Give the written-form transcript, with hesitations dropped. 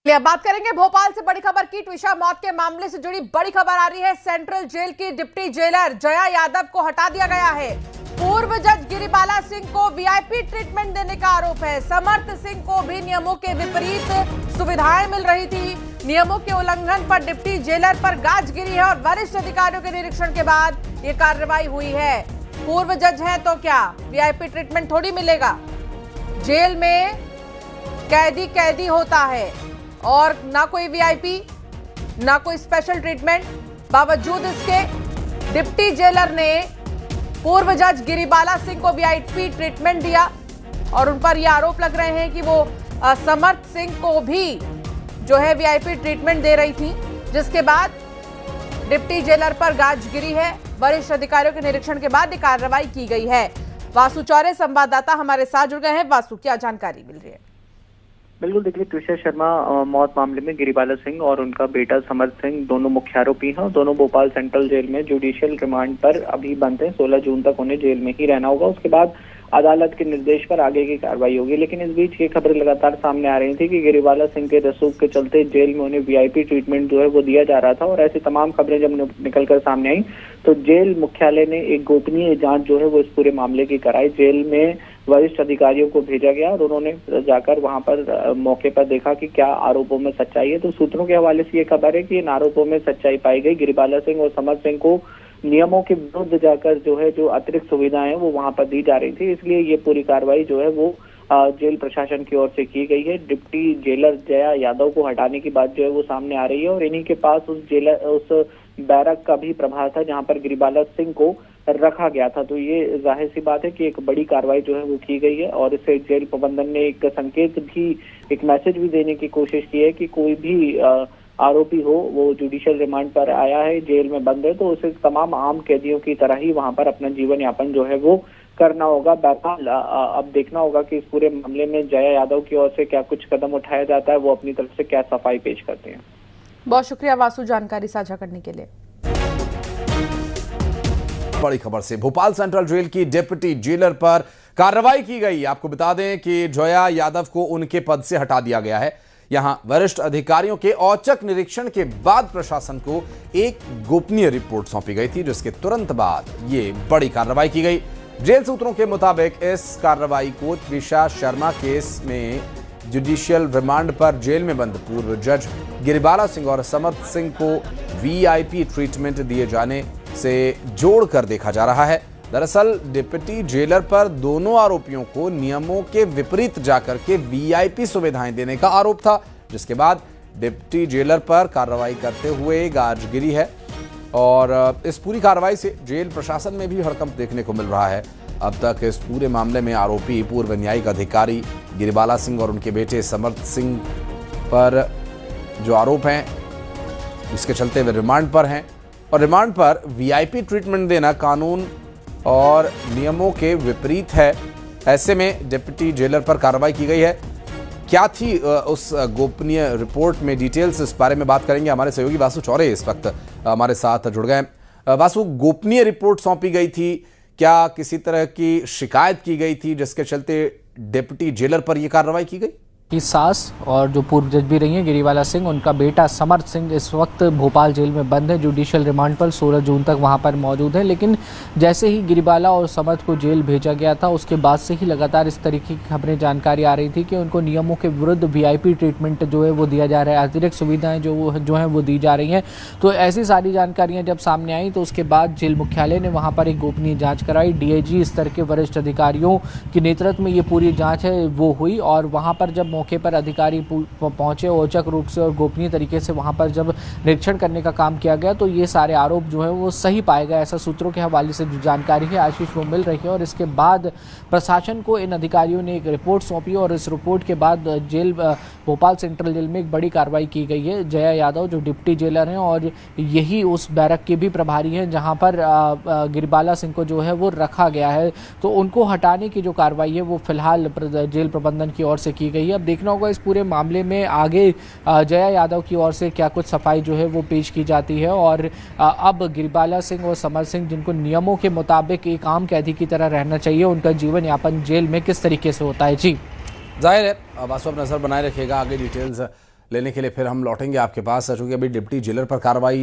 अब बात करेंगे भोपाल से बड़ी खबर की। ट्विशा मौत के मामले से जुड़ी बड़ी खबर आ रही है। सेंट्रल जेल की डिप्टी जेलर जया यादव को हटा दिया गया है। पूर्व जज गिरिबाला सिंह को वीआईपी ट्रीटमेंट देने का आरोप है। समर्थ सिंह को भी नियमों के विपरीत सुविधाएं मिल रही थी। नियमों के उल्लंघन पर डिप्टी जेलर पर गाज गिरी है और वरिष्ठ अधिकारियों के निरीक्षण के बाद ये कार्रवाई हुई है। पूर्व जज है तो क्या वीआईपी ट्रीटमेंट थोड़ी मिलेगा? जेल में कैदी होता है और ना कोई वीआईपी ना कोई स्पेशल ट्रीटमेंट। बावजूद इसके डिप्टी जेलर ने पूर्व जज गिरिबाला सिंह को वीआईपी ट्रीटमेंट दिया और उन पर यह आरोप लग रहे हैं कि वो समर्थ सिंह को भी जो है वीआईपी ट्रीटमेंट दे रही थी, जिसके बाद डिप्टी जेलर पर गाज गिरी है। वरिष्ठ अधिकारियों के निरीक्षण के बाद कार्रवाई की गई है। वासु चौरे संवाददाता हमारे साथ जुड़ गए हैं। वासु, क्या जानकारी मिल रही है? बिल्कुल, देखिए, ट्विशा शर्मा मौत मामले में गिरिबाला सिंह और उनका बेटा समर्थ सिंह दोनों मुख्य आरोपी हैं। दोनों भोपाल सेंट्रल जेल में जुडिशियल रिमांड पर अभी बंद हैं। 16 जून तक उन्हें जेल में ही रहना होगा। उसके बाद अदालत के निर्देश पर आगे की कार्रवाई होगी। लेकिन इस बीच ये खबरें लगातार सामने आ रही थी कि गिरिबाला सिंह के रसूख के चलते जेल में उन्हें वीआईपी ट्रीटमेंट जो है वो दिया जा रहा था। और ऐसी तमाम खबरें जब निकलकर सामने आई तो जेल मुख्यालय ने एक गोपनीय जांच जो है वो इस पूरे मामले की कराई। जेल में वरिष्ठ अधिकारियों को भेजा गया और उन्होंने जाकर वहां पर मौके पर देखा कि क्या आरोपों में सच्चाई है। तो सूत्रों के हवाले से ये खबर है कि इन आरोपों में सच्चाई पाई गई। गिरिबाला सिंह और समर्थ सिंह को नियमों के विरुद्ध जाकर जो है जो अतिरिक्त सुविधाएं वो वहां पर दी जा रही थी। इसलिए ये पूरी कार्रवाई जो है वो जेल प्रशासन की ओर से की गई है। डिप्टी जेलर जया यादव को हटाने की बात जो है वो सामने आ रही है और इन्हीं के पास उस बैरक का भी प्रभाव था जहां पर गिरिबाला सिंह को रखा गया था। तो ये जाहिर सी बात है कि एक बड़ी कार्रवाई जो है वो की गई है और इससे जेल प्रबंधन ने एक संकेत भी, एक मैसेज भी देने की कोशिश की है कि कोई भी आरोपी हो वो जुडिशियल रिमांड पर आया है, जेल में बंद है, तो उसे तमाम आम कैदियों की तरह ही वहां पर अपना जीवन यापन जो है वो करना होगा। बहरहाल अब देखना होगा कि इस पूरे मामले में जया यादव की ओर से क्या कुछ कदम उठाया जाता है, वो अपनी तरफ से क्या सफाई पेश करते हैं। बहुत शुक्रिया वासु जानकारी साझा करने के लिए। बड़ी खबर से भोपाल सेंट्रल जेल की डिप्टी जेलर पर कार्रवाई की गई। आपको बता दें कि जया यादव को उनके पद से हटा दिया गया है। यहां वरिष्ठ अधिकारियों के औचक निरीक्षण के बाद प्रशासन को एक गोपनीय रिपोर्ट सौंपी गई थी, जिसके तुरंत बाद ये बड़ी कार्रवाई की गई। जेल सूत्रों के मुताबिक इस कार्रवाई को ट्विशा शर्मा केस में जुडिशियल रिमांड पर जेल में बंद पूर्व जज गिरिबाला सिंह और समर्थ सिंह को वीआईपी ट्रीटमेंट दिए जाने से जोड़कर देखा जा रहा है। दरअसल डिप्टी जेलर पर दोनों आरोपियों को नियमों के विपरीत जाकर के वीआईपी सुविधाएं देने का आरोप था, जिसके बाद डिप्टी जेलर पर कार्रवाई करते हुए गाज गिरी है। और इस पूरी कार्रवाई से जेल प्रशासन में भी हड़कंप देखने को मिल रहा है। अब तक इस पूरे मामले में आरोपी पूर्व न्यायिक अधिकारी गिरिबाला सिंह और उनके बेटे समर्थ सिंह पर जो आरोप हैं, इसके चलते वे रिमांड पर हैं और रिमांड पर वीआईपी ट्रीटमेंट देना कानून और नियमों के विपरीत है। ऐसे में डिप्टी जेलर पर कार्रवाई की गई है। क्या थी उस गोपनीय रिपोर्ट में डिटेल्स, इस बारे में बात करेंगे। हमारे सहयोगी वासु चौरे इस वक्त हमारे साथ जुड़ गए। वासु, गोपनीय रिपोर्ट सौंपी गई थी, क्या किसी तरह की शिकायत की गई थी जिसके चलते डिप्टी जेलर पर यह कार्रवाई की गई? की सास और जो पूर्व जज भी रही हैं गिरिबाला सिंह, उनका बेटा समर्थ सिंह इस वक्त भोपाल जेल में बंद है। जुडिशियल रिमांड पर 16 जून तक वहां पर मौजूद है। लेकिन जैसे ही गिरिबाला और समर्थ को जेल भेजा गया था, उसके बाद से ही लगातार इस तरीके की खबरें, जानकारी आ रही थी कि उनको नियमों के विरुद्ध वीआईपी ट्रीटमेंट जो है वो दिया जा रहा है, अतिरिक्त सुविधाएं जो हैं वो दी जा रही हैं। तो ऐसी सारी जानकारियाँ जब सामने आई तो उसके बाद जेल मुख्यालय ने वहाँ पर एक गोपनीय जाँच कराई। डीआईजी स्तर के वरिष्ठ अधिकारियों के नेतृत्व में ये पूरी जाँच है वो हुई और वहाँ पर जब मौके पर अधिकारी पहुंचे, औचक रूप से और गोपनीय तरीके से वहां पर जब निरीक्षण करने का काम किया गया तो ये सारे आरोप जो है वो सही पाए गए। ऐसा सूत्रों के हवाले से जो जानकारी है आशीष वो मिल रही है। और इसके बाद प्रशासन को इन अधिकारियों ने एक रिपोर्ट सौंपी और इस रिपोर्ट के बाद जेल भोपाल सेंट्रल जेल में एक बड़ी कार्रवाई की गई है। जया यादव जो डिप्टी जेलर हैं और यही उस बैरक के भी प्रभारी हैं जहाँ पर गिरिबाला सिंह को जो है वो रखा गया है, तो उनको हटाने की जो कार्रवाई है वो फिलहाल जेल प्रबंधन की ओर से की गई है। अब देखना होगा इस पूरे मामले में आगे जया यादव की ओर से क्या कुछ सफाई जो है वो पेश की जाती है और अब गिरिबाला सिंह और समर सिंह, जिनको नियमों के मुताबिक एक आम कैदी की तरह रहना चाहिए, उनका जीवन यापन जेल में किस तरीके से होता है। जी जाहिर है वास्तव नजर बनाए रखेगा, आगे डिटेल्स लेने के लिए फिर हम लौटेंगे आपके पास, चूंकि अभी डिप्टी जेलर पर कार्रवाई